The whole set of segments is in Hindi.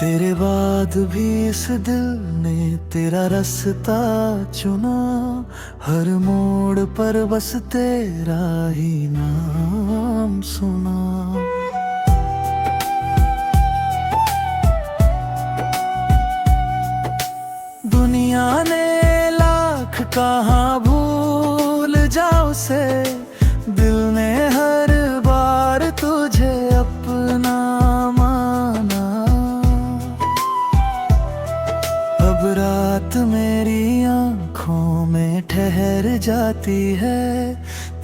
तेरे बाद भी इस दिल ने तेरा रास्ता चुना। हर मोड़ पर बस तेरा ही नाम सुना। दुनिया ने लाख कहा भूल जाओ से, दिल ने हर बार तुझे अपना माना। अब रात मेरी आँखों में ठहर जाती है,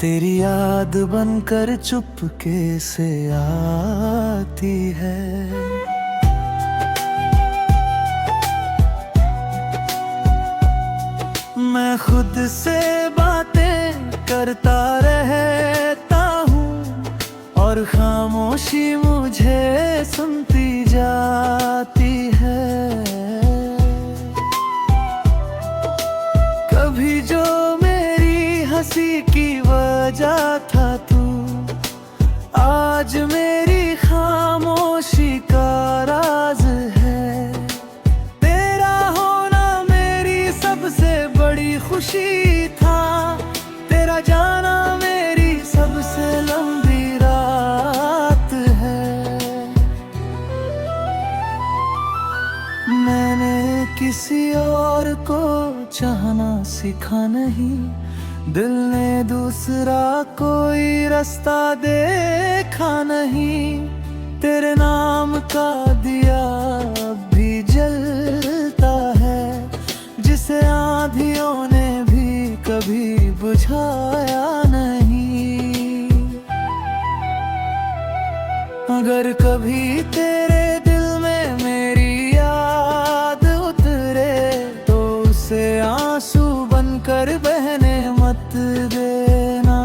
तेरी याद बनकर चुपके से आती है। मैं खुद से बातें करता रहता हूँ और खामोशी मुझे सुनती जाती है। कभी जो मेरी हंसी की वजह था तू, आज मेरी खामोशी का राज है। तेरा होना मेरी सबसे बड़ी खुशी था, तेरा जाना मेरी सबसे लंबी रात है। मैंने किसी और को चाहना सीखा नहीं, दिल ने दूसरा कोई रास्ता देखा नहीं। तेरे नाम का दिया अब भी जलता है, जिसे आंधियों ने भी कभी बुझाया नहीं। अगर कभी तेरे दिल में मेरी याद उतरे, तो उसे आंसू बनकर बहने मत देना।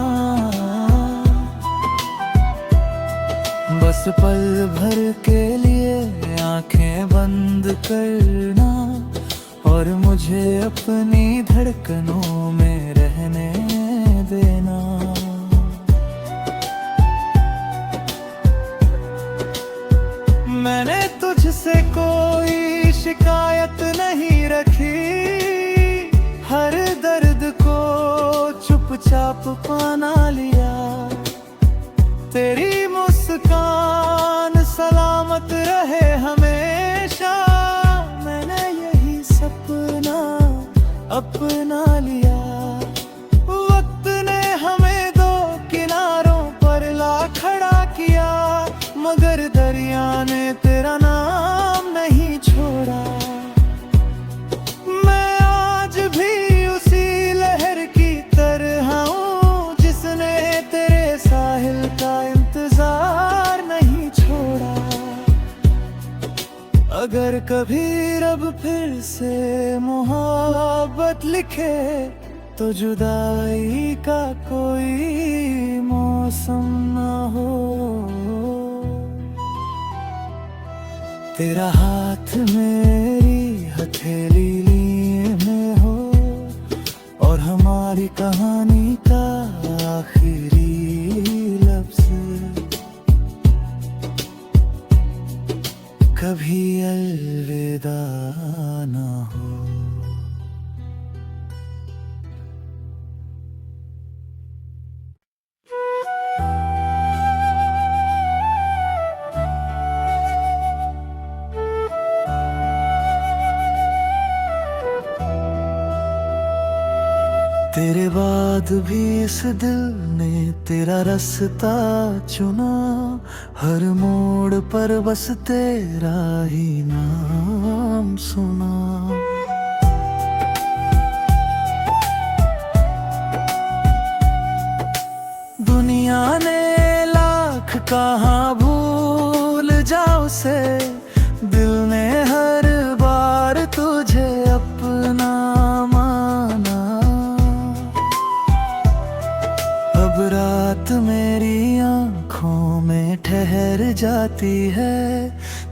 बस पल भर के लिए आंखें बंद करना और मुझे अपनी धड़कनों में रहने देना। मैंने तुझसे कोई शिकायत नहीं रखी, हर दर्द को चुपचाप पाना लिया। तेरी मुस्कान सलामत रहे हमेशा, मैंने यही सपना अपना लिया। वक्त ने हमें दो किनारों पर ला खड़ा किया, मगर दरिया ने तेरा नाम नहीं छोड़ा। मैं आज भी उसी लहर की तरह हूँ, जिसने तेरे साहिल का इंतजार नहीं छोड़ा। अगर कभी रब फिर से मोहब्बत लिखे, तो जुदाई का कोई मौसम ना हो। तेरा हाथ मेरी हथेली लिए में हो, और हमारी कहानी का आखिरी लफ्ज कभी अलविदा ना हो। तेरे बाद भी इस दिल ने तेरा रास्ता चुना। हर मोड़ पर बस तेरा ही नाम सुना। दुनिया ने लाख कहा भूल जाओ से, दिल ने हर बार तुझे अपना माना। अब रात मेरी आँखों में ठहर जाती है,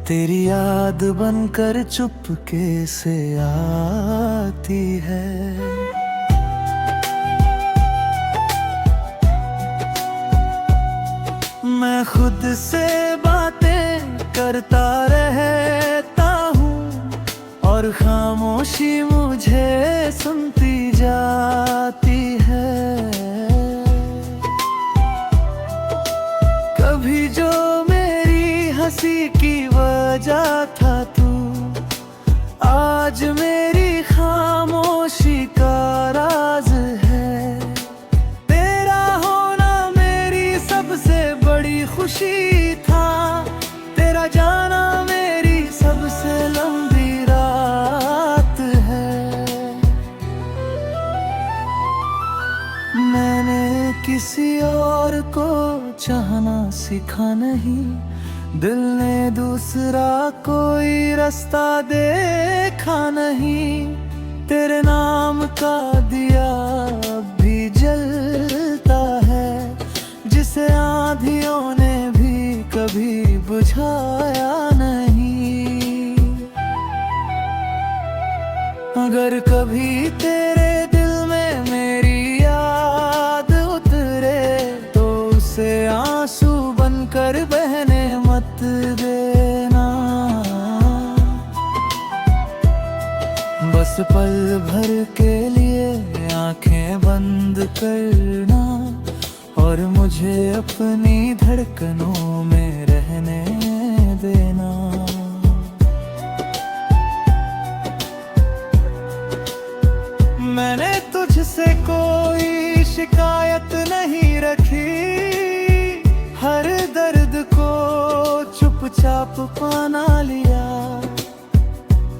तेरी याद बनकर चुपके से आती है। मैं खुद से बातें करता रहता और खामोशी मुझे सुनती जाती है। कभी जो मेरी हंसी की वजह था तू, आज मेरी खामोशी का राज है। तेरा होना मेरी सबसे बड़ी खुशी था, तेरा जाना मेरी सबसे लंबी रात है। मैंने किसी और को चाहना सीखा नहीं, दिल ने दूसरा कोई रास्ता देखा नहीं। तेरे नाम का दिया अब भी जलता है, जिसे आंधियों ने भी कभी बुझाया नहीं। अगर कभी तेरे दिल में मेरी याद उतरे, तो उसे आंसू बनकर बहने मत देना। बस पल भर के लिए आंखें बंद करना, और मुझे अपनी धड़कनों में रहने देना। मैंने तुझसे कोई शिकायत नहीं रखी, हर दर्द को चुपचाप पाना लिया।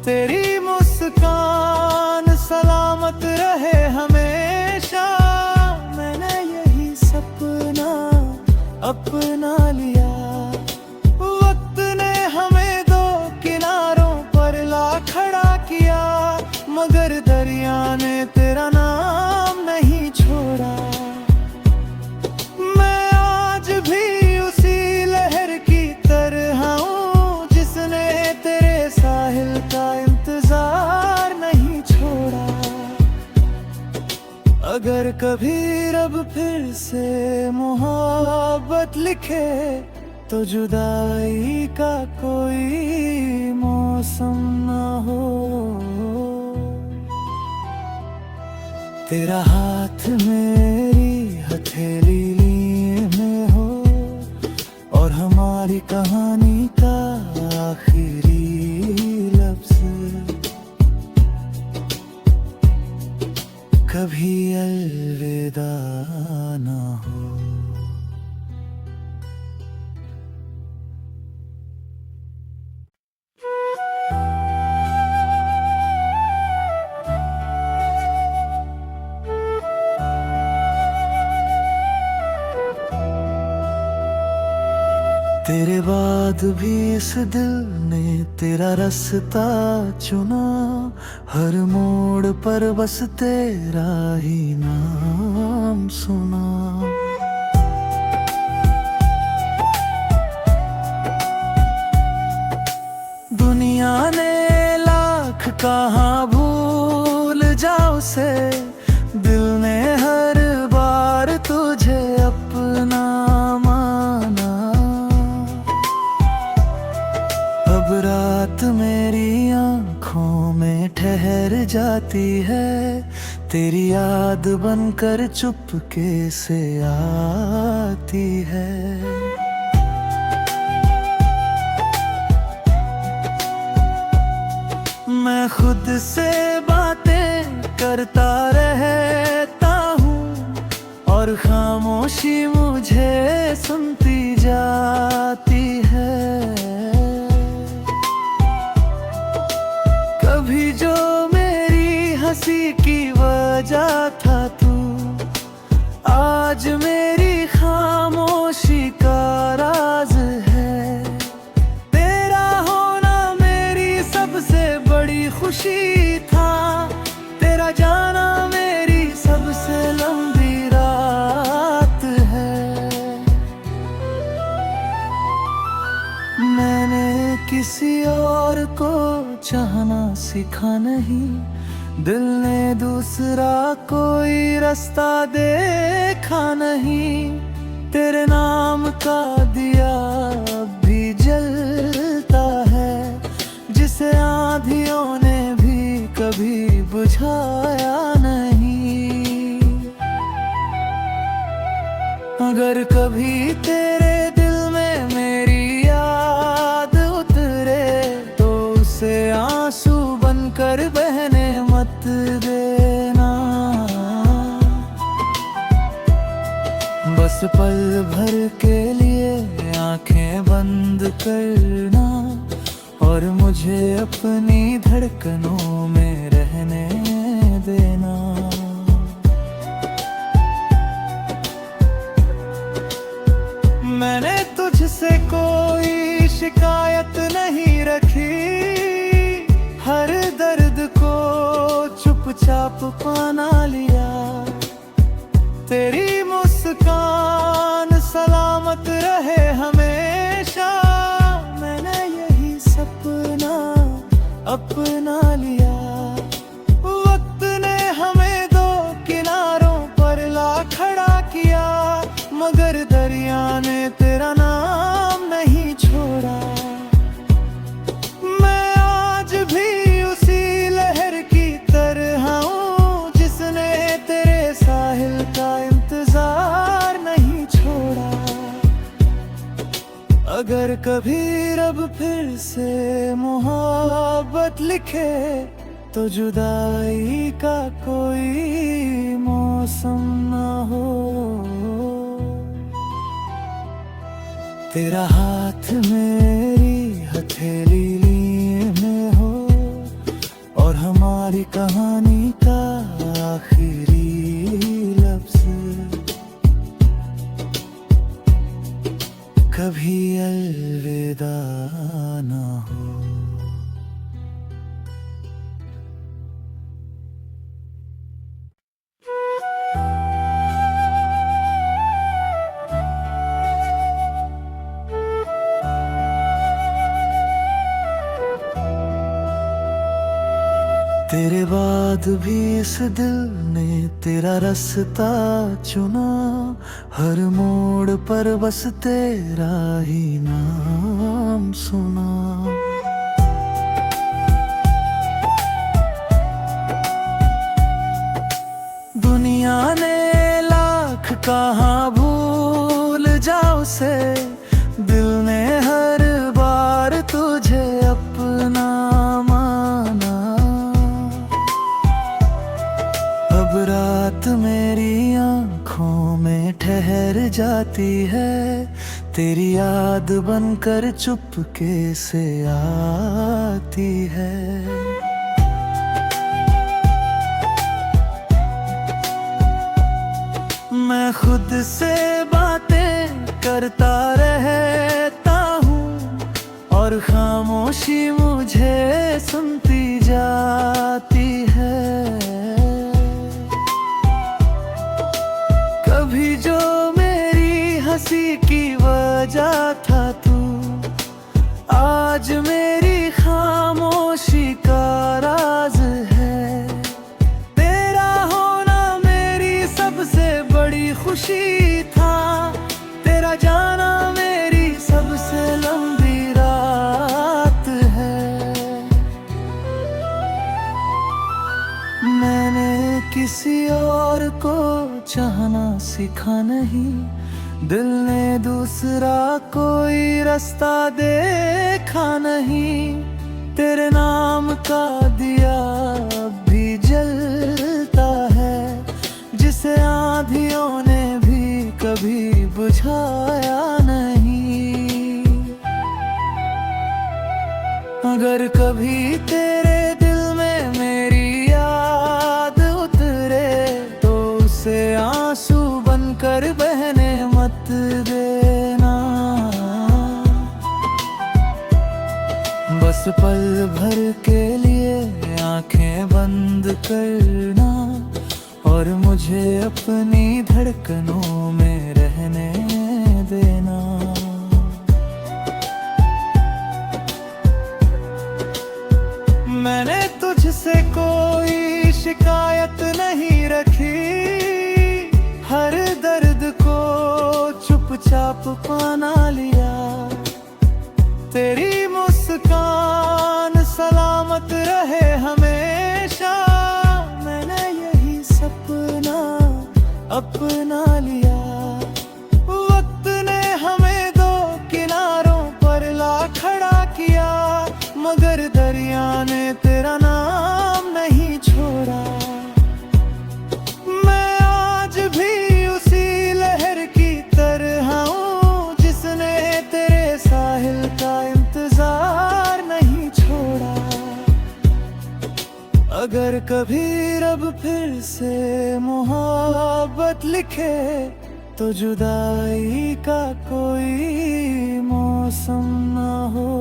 तेरी मुस्कान सलामत रहे हमेशा, मैंने यही सपना अपना लिया। वक्त ने हमें दो किनारों पर ला खड़ा किया, मगर दरिया ने तेरा नाम नहीं छोड़ा। मैं आज भी उसी लहर की तरह हूँ, जिसने तेरे साहिल का इंतजार नहीं छोड़ा। अगर कभी रब फिर से मोहब्बत लिखे, तो जुदाई का कोई मौसम ना हो। तेरा हाथ मेरी हथेली में हो, और हमारी कहानी का आखिरी लफ्ज कभी अलविदा ना हो। तेरे बाद भी इस दिल ने तेरा रास्ता चुना, हर मोड़ पर बस तेरा ही नाम सुना। दुनिया ने लाख कहा भूल जाओ से, दिल ने हर बार तुझे अपना माना। अब रात मेरी आँखों में ठहर जाती है, तेरी याद बनकर चुपके से आती है। मैं खुद से बातें करता रहता हूँ, और खामोशी मुझे सुनती जाती है। कभी जो मेरी हंसी की वजह था तू, आज मेरी खामोशी का राज है। तेरा होना मेरी सबसे बड़ी खुशी था, तेरा जाना मेरी सबसे लंबी रात है। मैंने किसी और को चाहना सीखा नहीं, दिल ने दूसरा कोई रास्ता देखा नहीं। तेरे नाम का दिया अब भी जलता है, जिसे आंधियों ने भी कभी बुझाया नहीं। अगर कभी तेरे दिल में मेरी याद उतरे तो उसे आंसू बनकर बहने मत देना। बस पल भर के लिए आंखें बंद करना और मुझे अपनी धड़कनों में रहने देना। मैंने तुझसे कोई शिकायत नहीं रखी, हर दर्द को चुपचाप पाना लिया। तेरी मुस्कान सलामत रहे हमेशा, मैंने यही सपना अपना लिया। वक्त ने हमें दो किनारों पर ला खड़ा किया, मगर दरिया ने तेरा नाम नहीं छोड़ा। मैं आज भी उसी लहर की तरह हूँ जिसने तेरे साहिल का इंतजार नहीं छोड़ा। अगर कभी रब फिर से मोहब्बत लिखे तो जुदाई का कोई मौसम ना हो। तेरा हाथ मेरी हथेली में हो और हमारी कहानी का आखिरी लफ्ज कभी अलविदा ना हो। तेरे बाद भी इस दिल ने तेरा रास्ता चुना, हर मोड़ पर बस तेरा ही नाम सुना। दुनिया ने लाख कहाँ भूल जाओ से, दिल ने हर बार तुझे अपना माना। अब रात मेरी आँखों में ठहर जाती है, तेरी याद बनकर चुपके से आती है। मैं खुद से बातें करता रहता हूँ और खामोशी मुझे सुनती जाती है। कभी जो मेरी हंसी की वजह था तू, आज मेरी खामोशी का राज है। तेरा होना मेरी सबसे बड़ी खुशी था, तेरा जाना मेरी सबसे लंबी रात है। मैंने किसी और को चाहना सीखा नहीं, दिल ने दूसरा कोई रास्ता देखा नहीं। तेरे नाम का दिया अब भी जलता है, जिसे आंधियों ने भी कभी बुझाया नहीं। अगर कभी तेरे दिल में मेरी याद उतरे तो उसे आंसू बनकर बहने मत देना। बस पल भर के लिए आंखें बंद करना और मुझे अपनी धड़कनों में रहने देना। मैंने तुझसे कोई शिकायत नहीं रखी, हर दर्द को चुपचाप पाना लिया। तेरी मुस्कान सलामत रहे हमेशा, अपना लिया। वक्त ने हमें दो किनारों पर ला खड़ा किया, मगर दरिया ने तेरा नाम नहीं छोड़ा। मैं आज भी उसी लहर की तरह हूँ जिसने तेरे साहिल का इंतजार नहीं छोड़ा। अगर कभी रब फिर से मोहब्बत लिखे तो जुदाई का कोई मौसम ना हो।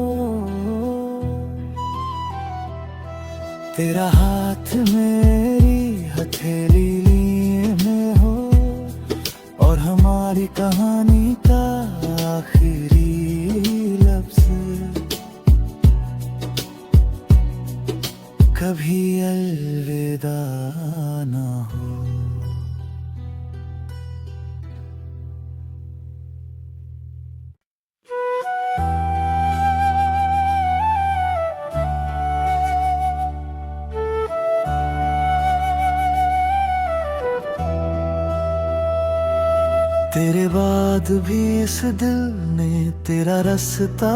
तेरा हाथ मेरी हथेली में हो और हमारी कहानी का आखिरी लफ्ज़ कभी अलविदा ना हो। तेरे बाद भी इस दिल ने तेरा रास्ता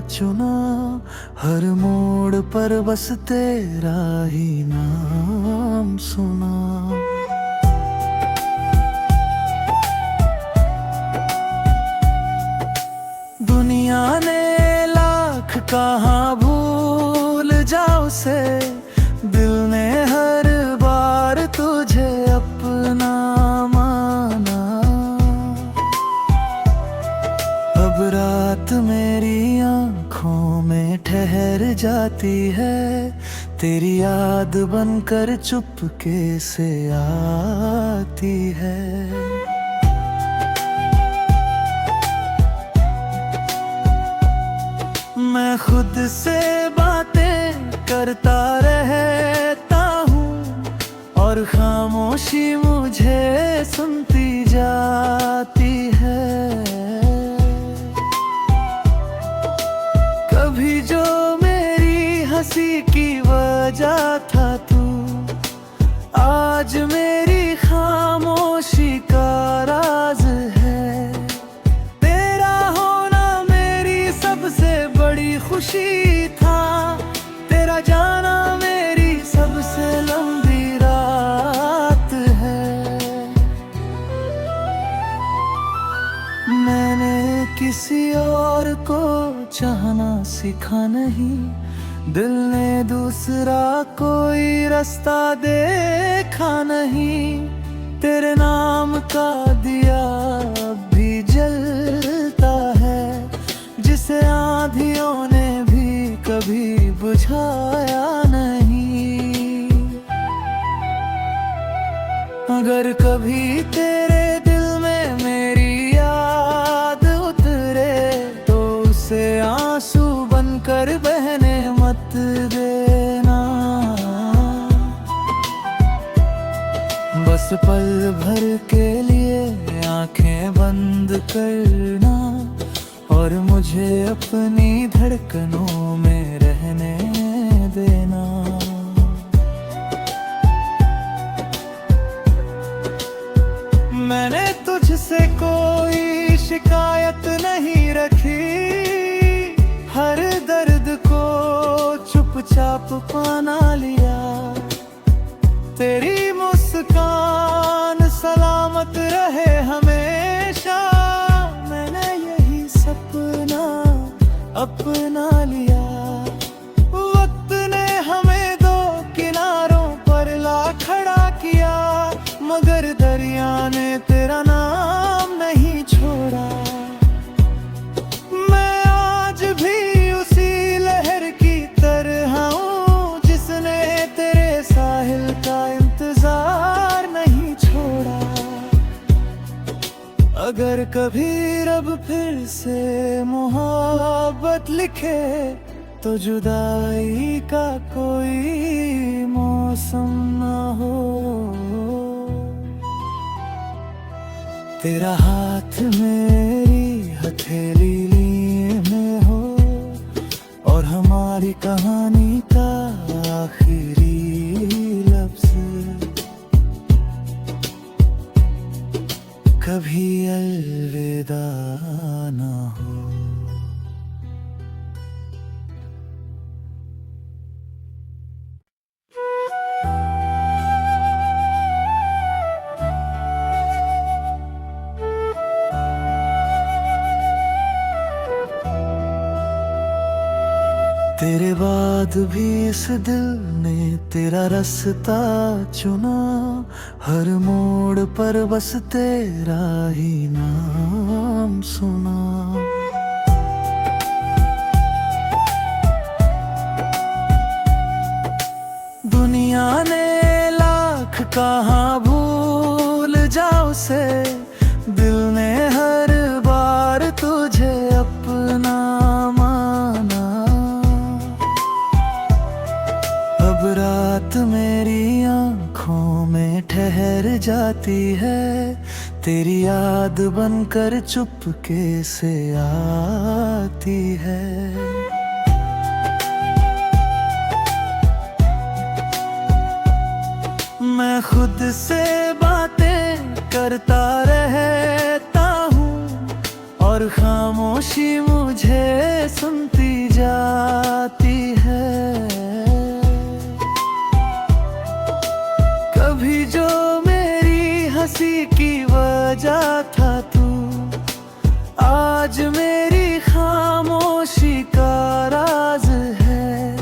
चुना, हर मोड़ पर बस तेरा ही नाम सुना। दुनिया ने लाख कहा भूल जाओ से, दिल ने हर बार तुझे अपना माना। अब रात मेरी आँखों में ठहर जाती है, तेरी याद बनकर चुपके से आती है। मैं खुद से बातें करता रहता हूँ और खामोशी मुझे सुनती जाती है। कभी जो मेरी हंसी की वजह था तू, आज मेरी खामोशी का राज है। तेरा होना मेरी सबसे बड़ी खुशी था, तेरा जाना मेरी सबसे लंबी रात है। मैंने किसी और को चाहना सीखा नहीं, दिल ने दूसरा कोई रास्ता देखा नहीं। तेरे नाम का दिया अब भी जलता है, जिसे आंधियों ने भी कभी बुझाया नहीं। अगर कभी तेरे दिल में मेरी याद उतरे तो उसे आंसू बनकर बहने मत देना। बस पल भर के लिए आंखें बंद करना और मुझे अपनी धड़कनों में रहने देना। मैंने तुझसे कोई शिकायत नहीं रखी, हर दर्द को चुपचाप पाना लिया। तेरी मुस्कान सलामत रहे हमेशा, मैंने यही सपना अपना लिया। वक्त ने हमें दो किनारों पर ला खड़ा किया, मगर दरिया ने तेरा नाम नहीं छोड़ा। मैं आज भी उसी लहर की तरह हूँ जिसने तेरे साहिल का इंतजार नहीं छोड़ा। अगर कभी रब फिर से मोहब्बत लिखे तो जुदाई का कोई मौसम ना हो। तेरा हाथ मेरी हथेली में हो और हमारी कहानी का आखिरी लफ्ज़ तेरे बाद भी इस दिल ने तेरा रास्ता चुना, हर मोड़ पर बस तेरा ही नाम सुना। दुनिया ने लाख कहा भूल जाओ से, दिल ने हर बार तुझे अपना माना। अब रात मेरी आँखों में ठहर जाती है, तेरी याद बनकर चुपके से आती है। मैं खुद से बातें करता रहता हूँ और खामोशी मुझे सुनती जाती है। कभी जो मेरी हंसी की वजह था तू, आज मेरी खामोशी का राज है।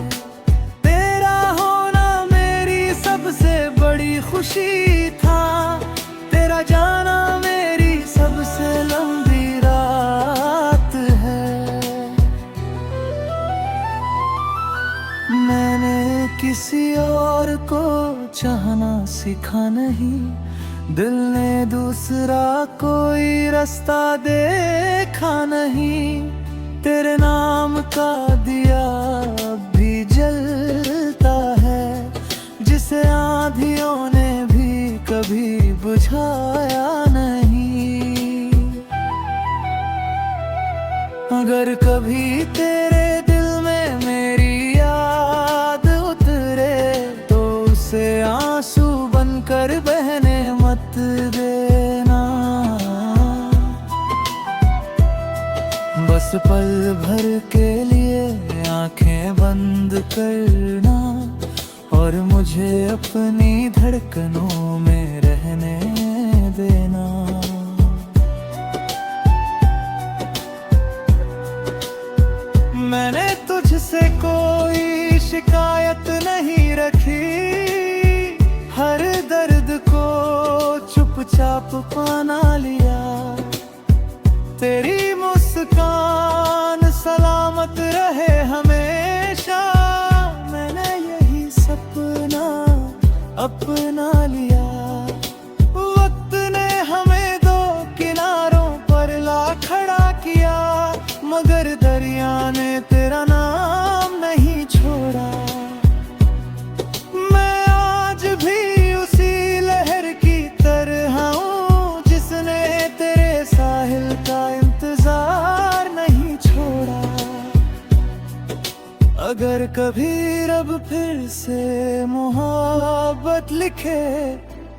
तेरा होना मेरी सबसे बड़ी खुशी था, तेरा जाना मेरी सबसे लंबी रात है। मैंने किसी और को चाहना सीखा नहीं, दिल ने दूसरा कोई रास्ता देखा नहीं। तेरे नाम का दिया अब भी जलता है, जिसे आंधियों ने भी कभी बुझाया नहीं। अगर कभी तेरे दिल में मेरी याद उतरे, तो उसे आंसू बनकर बहने मत देना। बस पल भर के लिए आंखें बंद करना और मुझे अपनी धड़कनों में रहने देना। मैंने तुझसे कोई शिकायत नहीं रखी, हर दर्द को चुपचाप पाना लिया। तेरी मुस्कान सलामत रहे हमेशा, मैंने यही सपना अपना लिया। वक्त ने हमें दो किनारों पर ला खड़ा किया, मगर दरिया ने तेरा नाम नहीं छोड़ा। मैं आज भी उसी लहर की तरह हूँ, जिसने तेरे साहिल का इंतजार नहीं छोड़ा। अगर कभी रब फिर से मोहब्बत लिखे,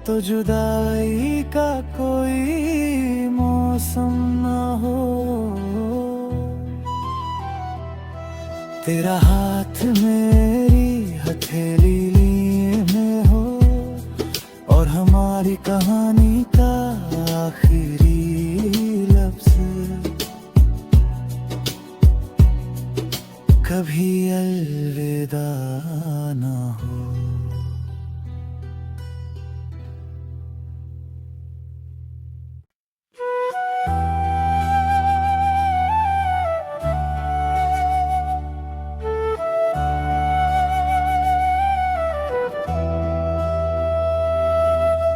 तो जुदाई का कोई मौसम ना हो। तेरा हाथ मेरी हथेली में हो, और हमारी कहानी का आखिरी लफ्ज कभी अलविदा ना हो।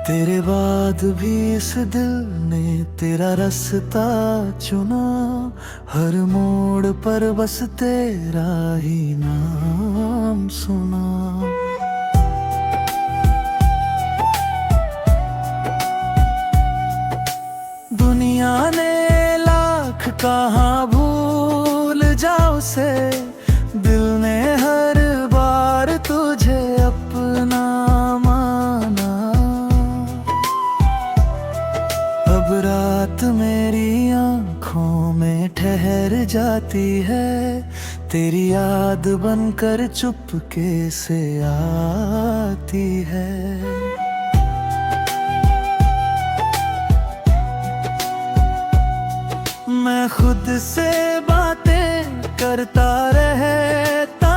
तेरे बाद भी इस दिल ने तेरा रास्ता चुना, हर मोड़ पर बस तेरा ही नाम सुना। दुनिया ने लाख कहा भूल जाओ से, दिल ने हर बार तुझे अपना माना। अब रात मेरी आँखों में ठहर जाती है, तेरी याद बनकर चुपके से आती है। मैं खुद से बातें करता रहता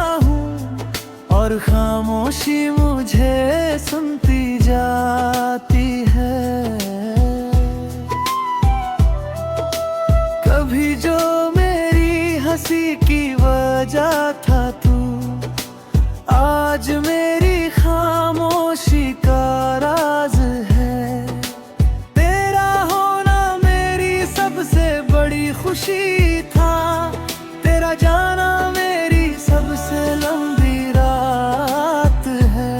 और खामोशी मुझे सुनती जाती है। कभी जो मेरी हंसी की वजह था तू, आज मेरी खामोशी का राज है। तेरा होना मेरी सबसे बड़ी खुशी था, तेरा जाना मेरी सबसे लंबी रात है।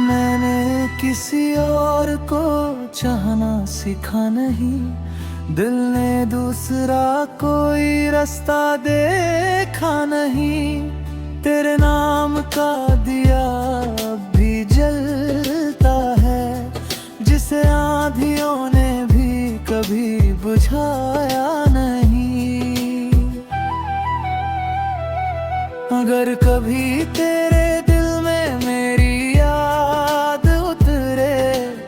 मैंने किसी और को चाहना सीखा नहीं, दिल ने दूसरा कोई रास्ता देखा नहीं। तेरे नाम का दिया अब भी जलता है, जिसे आंधियों ने भी कभी बुझाया नहीं। अगर कभी तेरे दिल में मेरी याद उतरे,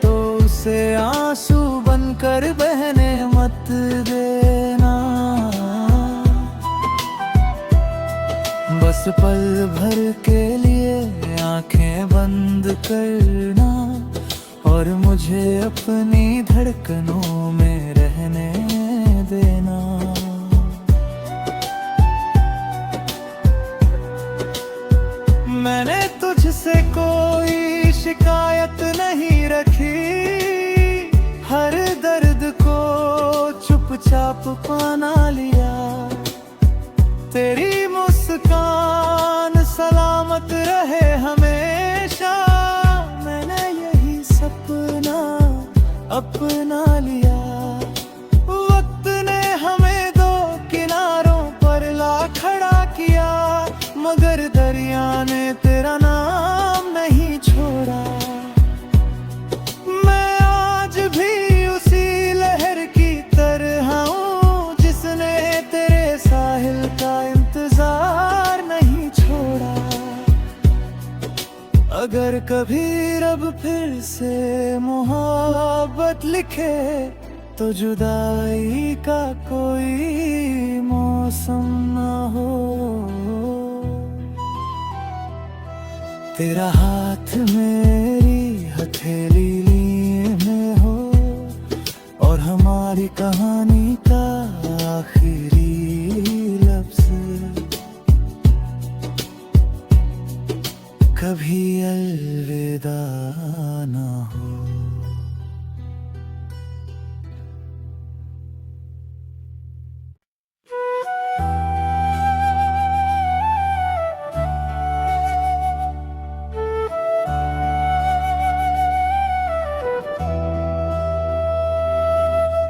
तो उसे आंसू बनकर बहने मत देना। बस पल भर के लिए आंखें बंद करना, और मुझे अपनी धड़कनों में रहने देना। मैंने तुझसे कोई शिकायत नहीं रखी, हर दर्द को चुपचाप पाना लिया। तेरी मुस्कान सलामत रहे हमेशा, मैंने यही सपना अपना लिया। वक्त ने हमें दो किनारों पर ला खड़ा किया, मगर दरिया ने तेरा नाम नहीं छोड़ा। मैं आज भी उसी लहर की तरह हूँ, जिसने तेरे साहिल का इंतजार नहीं छोड़ा। अगर कभी रब फिर से मोहब्बत लिखे, तो जुदाई का कोई मौसम ना हो। तेरा हाथ मेरी हथेली में हो, और हमारी कहानी का आखिरी लफ्ज कभी अलविदा ना हो।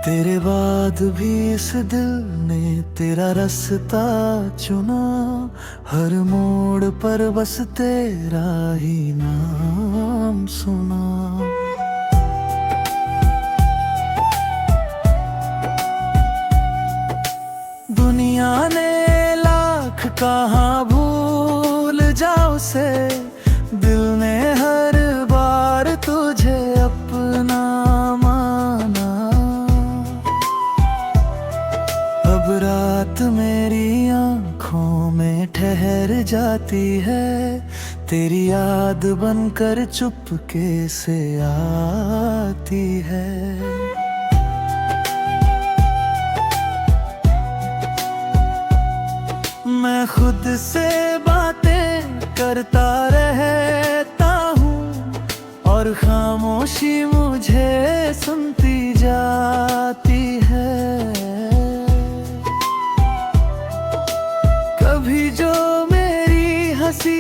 तेरे बाद भी इस दिल ने तेरा रास्ता चुना, हर मोड़ पर बस तेरा ही नाम सुना। दुनिया ने लाख कहा भूल जाओ से, दिल ने हर बार तुझे अपना माना। अब रात मेरी आँखों में ठहर जाती है, तेरी याद बनकर चुपके से आती है। मैं खुद से बातें करता रहता हूँ, और खामोशी मुझे सुनती जाती है। कभी जो मेरी हंसी